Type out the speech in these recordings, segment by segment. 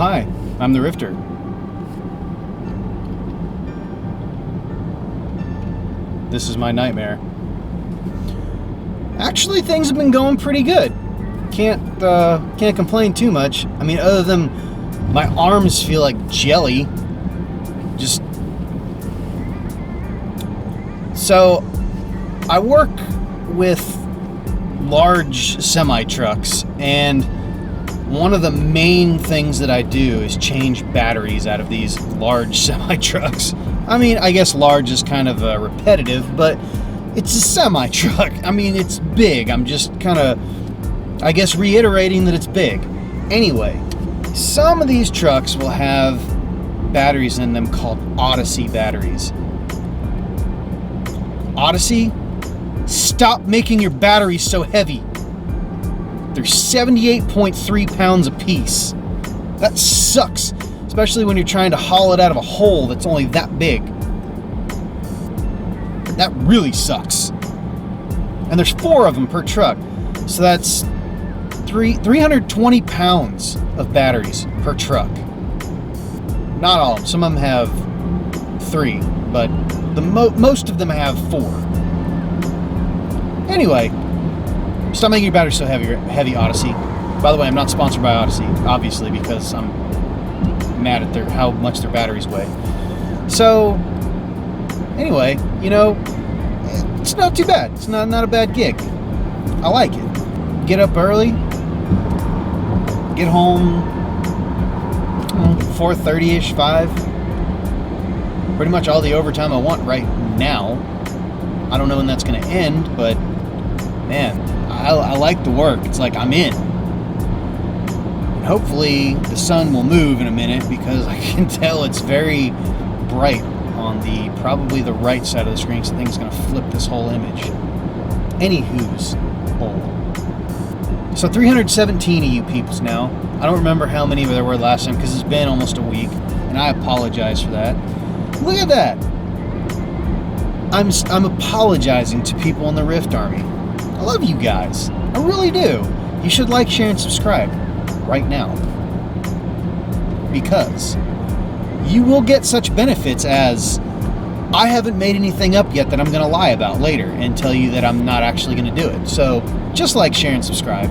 hi, I'm the Rifter. This is my nightmare. Actually, things have been going pretty good. Can't complain too much. I mean, other than my arms feel like jelly. Just so I work with large semi-trucks, and one of the main things that I do is change batteries out of these large semi-trucks. I mean, I guess large is kind of repetitive, but it's a semi-truck. I mean, it's big. I'm just kind of, I guess, reiterating that it's big. Anyway, some of these trucks will have batteries in them called Odyssey batteries. Odyssey, stop making your batteries so heavy. They're 78.3 pounds a piece. That sucks, especially when you're trying to haul it out of a hole that's only that big. That really sucks. And there's 4 of them per truck. So that's 320 pounds of batteries per truck. Not all of them. Some of them have 3, but most of them have 4. Anyway, stop making your batteries so heavy, Odyssey. By the way, I'm not sponsored by Odyssey, obviously, because I'm mad at how much their batteries weigh. So, anyway, it's not too bad. It's not a bad gig. I like it. Get up early, get home 4:30ish, 5. Pretty much all the overtime I want right now. I don't know when that's going to end, but man, I like the work. It's like I'm in. And hopefully the sun will move in a minute, because I can tell it's very bright on probably the right side of the screen, so I think it's going to flip this whole image. Anywho's hole. So 317 of you peoples now. I don't remember how many there were last time, because it's been almost a week, and I apologize for that. Look at that. I'm apologizing to people in the Rift Army. I love you guys. I really do. You should like, share, and subscribe right now, because you will get such benefits as I haven't made anything up yet that I'm going to lie about later and tell you that I'm not actually going to do it. So just like, share, and subscribe.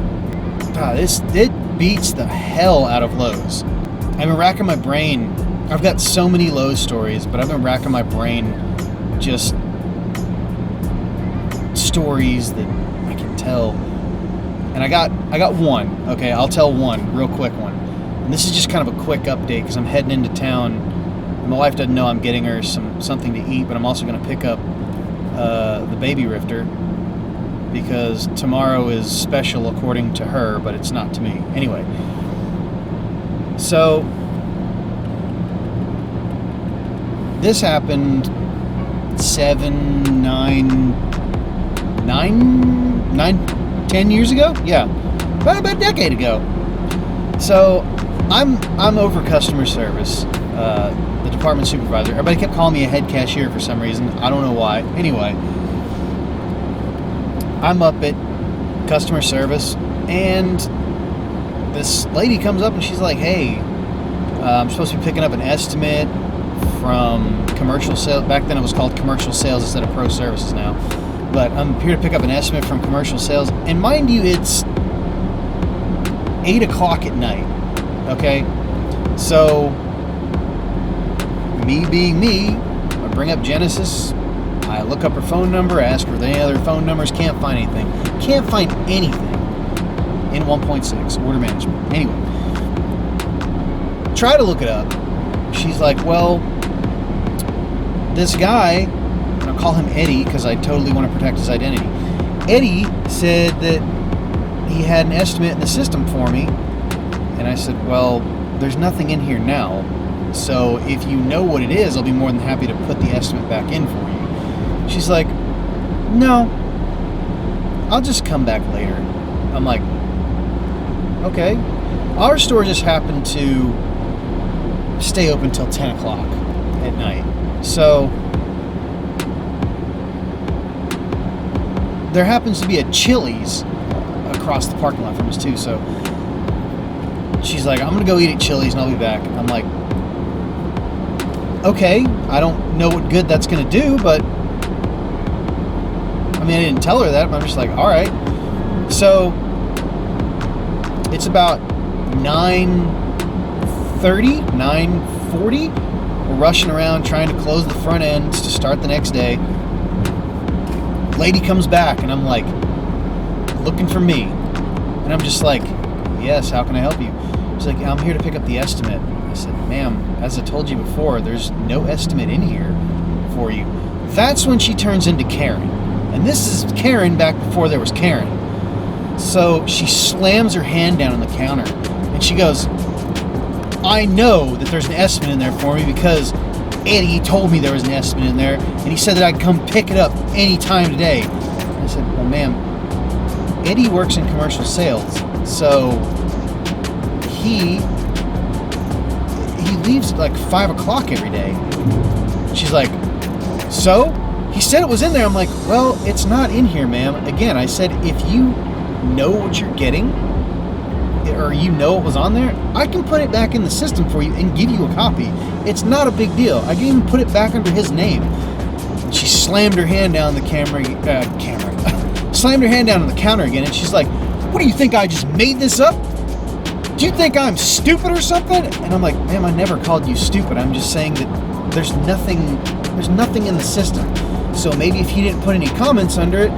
God, it beats the hell out of Lowe's. I've been racking my brain. I've got so many Lowe's stories, but I've been racking my brain just stories that I can tell. And I got one. Okay, I'll tell one, real quick one. And this is just kind of a quick update, because I'm heading into town. My wife doesn't know I'm getting her something to eat, but I'm also going to pick up the baby Rifter, because tomorrow is special according to her, but it's not to me. Anyway, so this happened 10 years ago? Yeah, about a decade ago. So I'm over customer service, the department supervisor. Everybody kept calling me a head cashier for some reason. I don't know why. Anyway, I'm up at customer service, and this lady comes up and she's like, hey, I'm supposed to be picking up an estimate from commercial sales. Back then it was called commercial sales instead of pro services now. But I'm here to pick up an estimate from commercial sales. And mind you, it's 8 o'clock at night. Okay? So, me being me, I bring up Genesis. I look up her phone number, ask her if there are any other phone numbers. Can't find anything. Can't find anything in 1.6, order management. Anyway, try to look it up. She's like, well, this guy, and I'll call him Eddie because I totally want to protect his identity. Eddie said that he had an estimate in the system for me. And I said, well, there's nothing in here now. So if you know what it is, I'll be more than happy to put the estimate back in for you. She's like, no, I'll just come back later. I'm like, okay. Our store just happened to stay open till 10 o'clock at night. So there happens to be a Chili's across the parking lot from us too. So she's like, I'm going to go eat at Chili's and I'll be back. I'm like, okay, I don't know what good that's going to do, but I mean, I didn't tell her that, but I'm just like, all right. So it's about 9:30, 9:40. We're rushing around trying to close the front ends to start the next day. Lady comes back and I'm like, looking for me. And I'm just like, yes, how can I help you? She's like, I'm here to pick up the estimate. I said, ma'am, as I told you before, there's no estimate in here for you. That's when she turns into Karen. And this is Karen back before there was Karen. So she slams her hand down on the counter and she goes, I know that there's an estimate in there for me because Eddie told me there was an estimate in there and he said that I could come pick it up any time today. And I said, well, ma'am, Eddie works in commercial sales, so he leaves at like 5 o'clock every day. She's like, so? He said it was in there. I'm like, well, it's not in here, ma'am. Again, I said, if you know what you're getting, or you know what was on there, I can put it back in the system for you and give you a copy. It's not a big deal. I can even put it back under his name. She slammed her hand down the slammed her hand down on the counter again, and she's like, what do you think, I just made this up? Do you think I'm stupid or something? And I'm like, ma'am, I never called you stupid. I'm just saying that there's nothing in the system. So maybe if he didn't put any comments under it,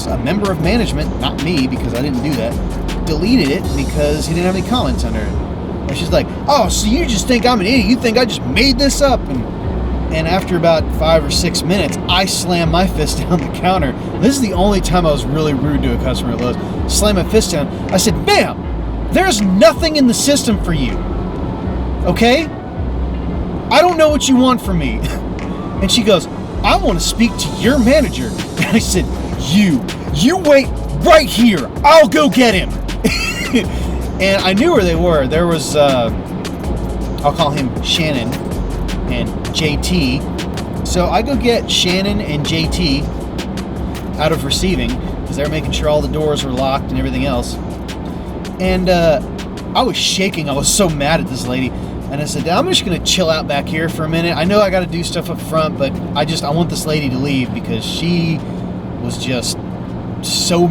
a member of management, not me because I didn't do that, deleted it because he didn't have any comments under it. And she's like, oh, so you just think I'm an idiot? You think I just made this up? And after about 5 or 6 minutes, I slammed my fist down the counter. This is the only time I was really rude to a customer at Lowe's. Slammed my fist down. I said, ma'am, there's nothing in the system for you. Okay? I don't know what you want from me. And she goes, I want to speak to your manager. And I said, you wait right here. I'll go get him. And I knew where they were. There was, I'll call him Shannon and JT. So I go get Shannon and JT out of receiving because they're making sure all the doors were locked and everything else. And I was shaking. I was so mad at this lady. And I said, I'm just going to chill out back here for a minute. I know I got to do stuff up front, but I want this lady to leave because she was just so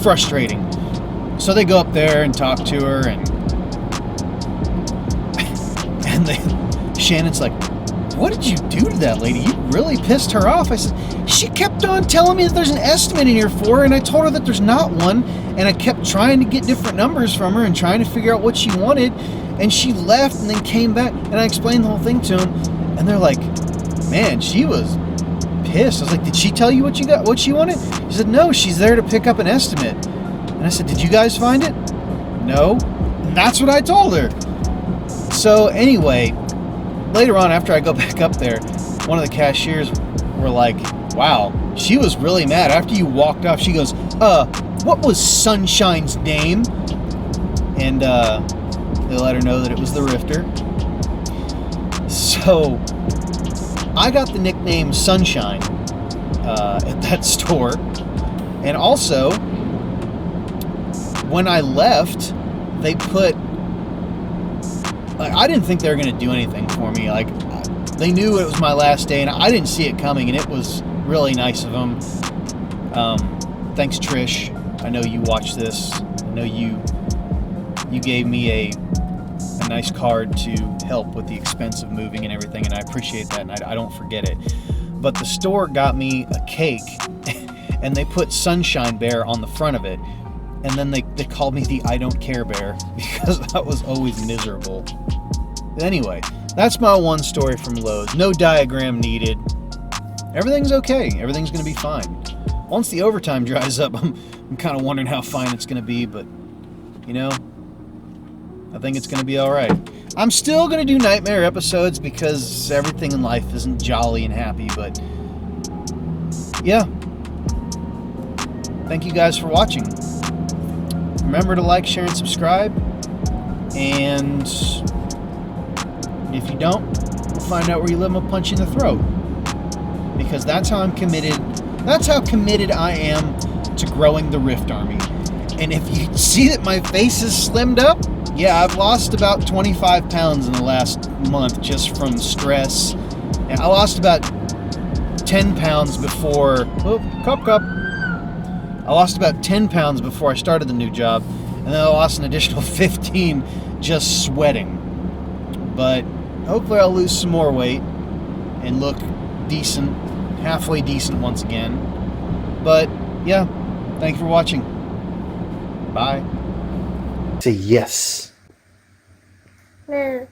frustrating. So they go up there and talk to her, and then Shannon's like, what did you do to that lady? You really pissed her off. I said, she kept on telling me that there's an estimate in here for her, and I told her that there's not one, and I kept trying to get different numbers from her and trying to figure out what she wanted, and she left and then came back, and I explained the whole thing to them, and they're like, man, she was pissed. I was like, did she tell you what she wanted? She said, no, she's there to pick up an estimate. And I said, did you guys find it? No. And that's what I told her. So anyway, later on, after I go back up there, one of the cashiers were like, wow, she was really mad. After you walked off, she goes, what was Sunshine's name? And they let her know that it was the Rifter. So I got the nickname Sunshine at that store. And also, when I left, they put, I didn't think they were going to do anything for me. Like, they knew it was my last day, and I didn't see it coming, and it was really nice of them. Thanks, Trish. I know you watched this. I know you gave me a nice card to help with the expense of moving and everything, and I appreciate that, and I don't forget it. But the store got me a cake, and they put Sunshine Bear on the front of it, and then they called me the I Don't Care Bear because I was always miserable. Anyway, that's my one story from Lowe's. No diagram needed. Everything's okay. Everything's going to be fine. Once the overtime dries up, I'm kind of wondering how fine it's going to be, but, you know, I think it's going to be all right. I'm still going to do nightmare episodes because everything in life isn't jolly and happy, but, yeah. Thank you guys for watching. Remember to like, share, and subscribe. And if you don't, we'll find out where you live and we'll punch you in the throat. Because that's how I'm committed. That's how committed I am to growing the Rift Army. And if you see that my face is slimmed up, Yeah, I've lost about 25 pounds in the last month just from stress. And I lost about 10 pounds before... Oh, cup. I lost about 10 pounds before I started the new job. And then I lost an additional 15 just sweating. But hopefully I'll lose some more weight and look decent, halfway decent once again. But, yeah, thank you for watching. Bye. Say yes. No.